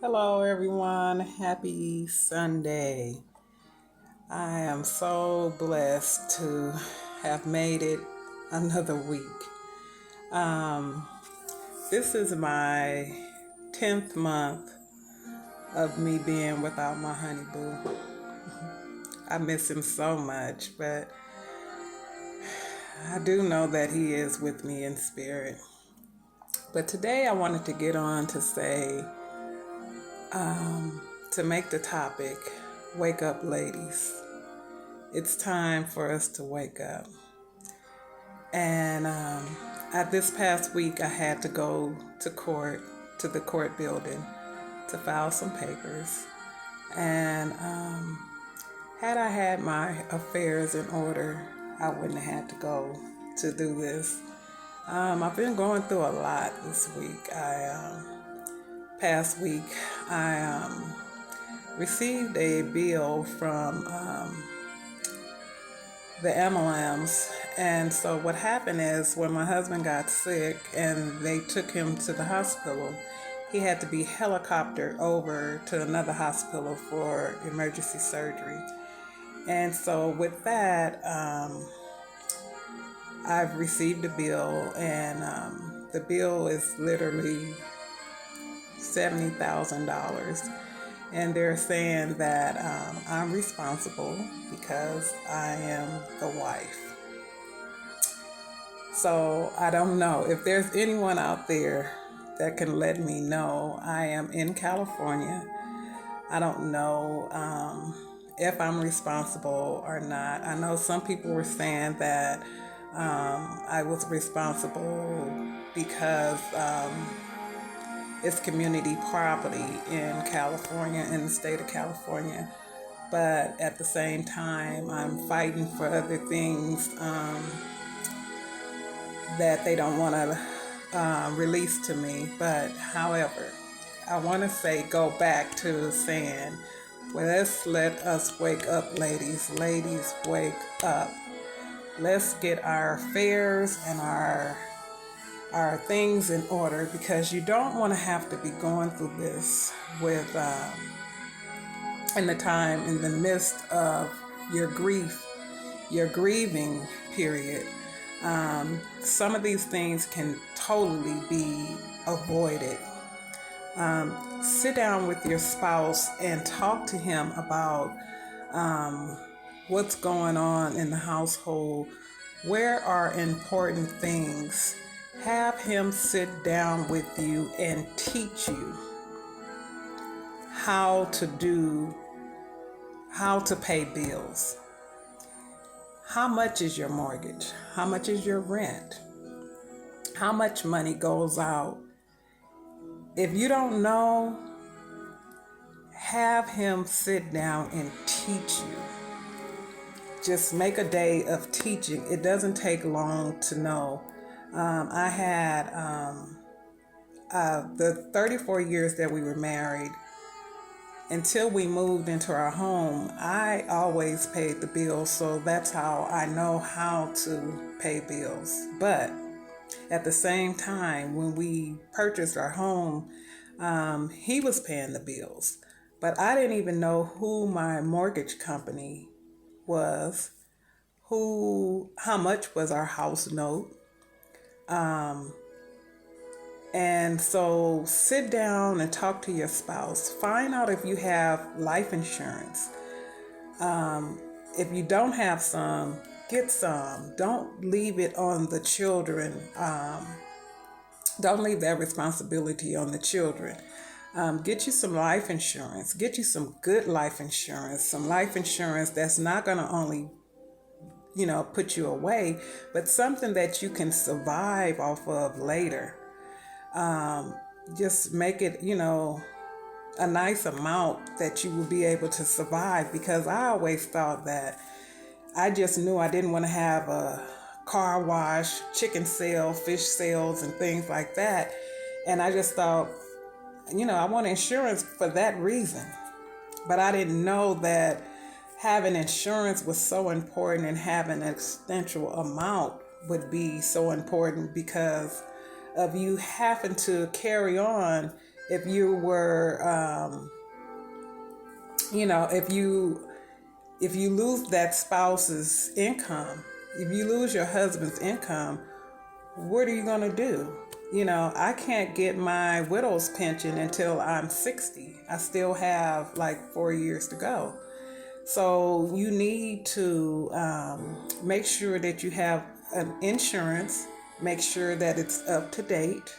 Hello, everyone. Happy Sunday. I am so blessed to have made it another week. Um, this is my 10th month of me being without my honey boo. I miss him so much, but I do know that he is with me in spirit. But today I wanted to get on to say, to make the topic, wake up, ladies. It's time for us to wake up. And at this past week, I had to go to court, to the court building, to file some papers. And had I had my affairs in order, I wouldn't have had to go to do this. I've been going through a lot this week. Past week, I received a bill from the MLMs. And so what happened is when my husband got sick and they took him to the hospital, he had to be helicoptered over to another hospital for emergency surgery. And so with that, I've received a bill, and the bill is literally $70,000. And they're saying that I'm responsible because I am the wife. So I don't know if there's anyone out there that can let me know. I am in California. I don't know if I'm responsible or not. I know some people were saying that I was responsible because it's community property in California, in the state of California. But at the same time, I'm fighting for other things that they don't want to release to me. But however, I want to say, go back to saying, well, let us wake up, ladies. Ladies, wake up. Let's get our affairs and our things in order, because you don't want to have to be going through this with in the midst of your grief, your grieving period. Some of these things can totally be avoided. Sit down with your spouse and talk to him about what's going on in the household. Where are important things? Have him sit down with you and teach you how to pay bills. How much is your mortgage? How much is your rent? How much money goes out? If you don't know, have him sit down and teach you. Just make a day of teaching. It doesn't take long to know. I had the 34 years that we were married, until we moved into our home, I always paid the bills. So that's how I know how to pay bills. But at the same time, when we purchased our home, he was paying the bills. But I didn't even know who my mortgage company was, how much was our house note. And so sit down and talk to your spouse. Find out if you have life insurance. If you don't have some, get some. Don't leave it on the children. Don't leave that responsibility on the children. Get you some life insurance. Get you some good life insurance. Some life insurance that's not going to only put you away, but something that you can survive off of later. Just make it, a nice amount that you will be able to survive, because I always thought that I just knew I didn't want to have a car wash, chicken sale, fish sales, and things like that. And I just thought, I want insurance for that reason. But I didn't know that having insurance was so important, and having an substantial amount would be so important, because of you having to carry on if you were, if you lose that spouse's income, if you lose your husband's income, what are you going to do? I can't get my widow's pension until I'm 60. I still have like 4 years to go. So you need to make sure that you have an insurance, make sure that it's up to date,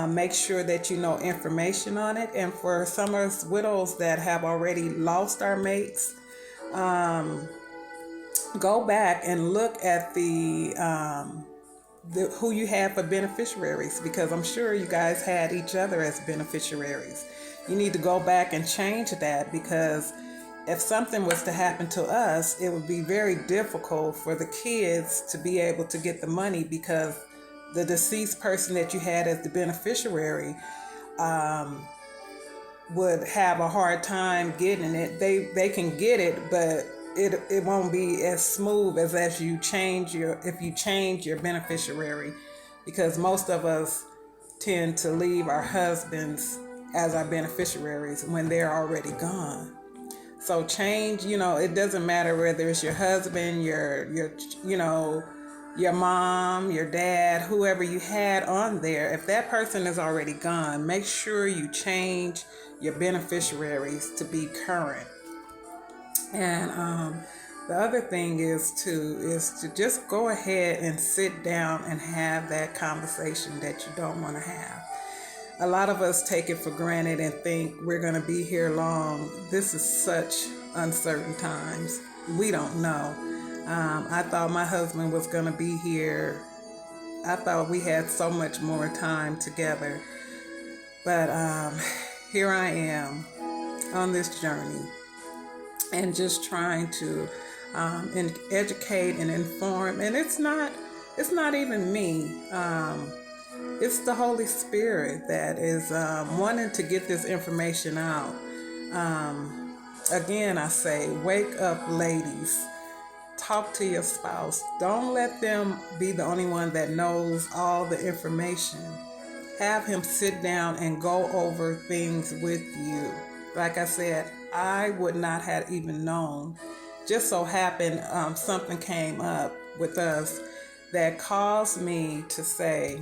make sure that you know information on it. And for some of us widows that have already lost our mates, go back and look at who you have for beneficiaries, because I'm sure you guys had each other as beneficiaries. You need to go back and change that, because if something was to happen to us, it would be very difficult for the kids to be able to get the money, because the deceased person that you had as the beneficiary would have a hard time getting it. They can get it, but it won't be as smooth as if you change your beneficiary, because most of us tend to leave our husbands as our beneficiaries when they're already gone. So change, it doesn't matter whether it's your husband, your mom, your dad, whoever you had on there. If that person is already gone, make sure you change your beneficiaries to be current. And the other thing is to just go ahead and sit down and have that conversation that you don't want to have. A lot of us take it for granted and think we're going to be here long. This is such uncertain times. We don't know. I thought my husband was going to be here. I thought we had so much more time together. But here I am on this journey, and just trying to educate and inform. And it's not even me. It's the Holy Spirit that is wanting to get this information out. Again, I say, wake up, ladies. Talk to your spouse. Don't let them be the only one that knows all the information. Have him sit down and go over things with you. Like I said, I would not have even known. Just so happened something came up with us that caused me to say,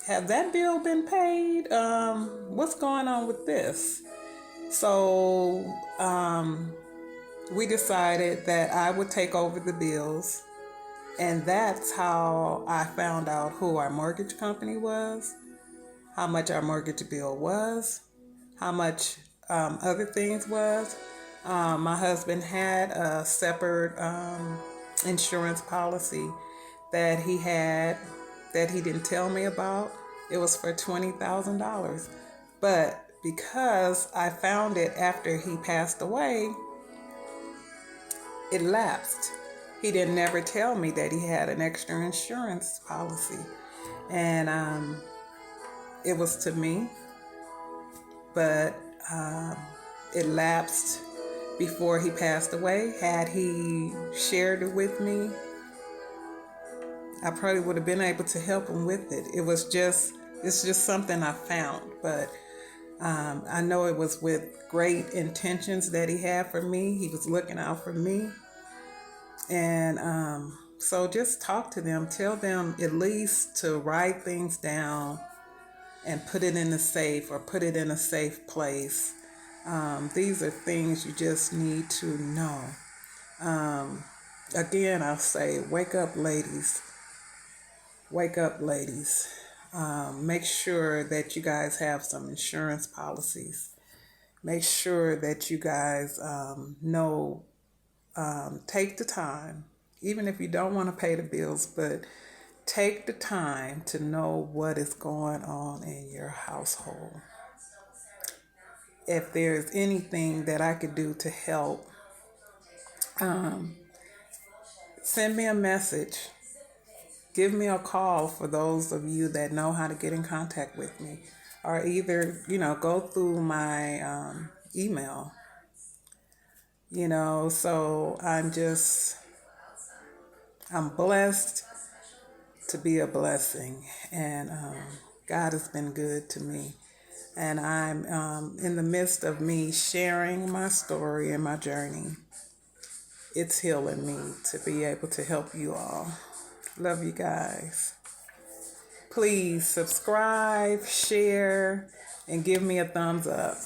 have that bill been paid? What's going on with this? So we decided that I would take over the bills. And that's how I found out who our mortgage company was, how much our mortgage bill was, how much other things was. My husband had a separate insurance policy that he had that he didn't tell me about. It was for $20,000. But because I found it after he passed away, it lapsed. He didn't never tell me that he had an extra insurance policy. And it was to me, but it lapsed before he passed away. Had he shared it with me, I probably would have been able to help him with it. It's just something I found, but I know it was with great intentions that he had for me. He was looking out for me. And so just talk to them. Tell them at least to write things down and put it in the safe, or put it in a safe place. These are things you just need to know. Again, I'll say, wake up, ladies. Wake up, ladies. Make sure that you guys have some insurance policies. Make sure that you guys know, take the time, even if you don't want to pay the bills, but take the time to know what is going on in your household. If there's anything that I could do to help, send me a message. Give me a call for those of you that know how to get in contact with me, or either, go through my email. So I'm blessed to be a blessing. And God has been good to me. And I'm in the midst of me sharing my story and my journey. It's healing me to be able to help you all. Love you guys. Please subscribe, share, and give me a thumbs up.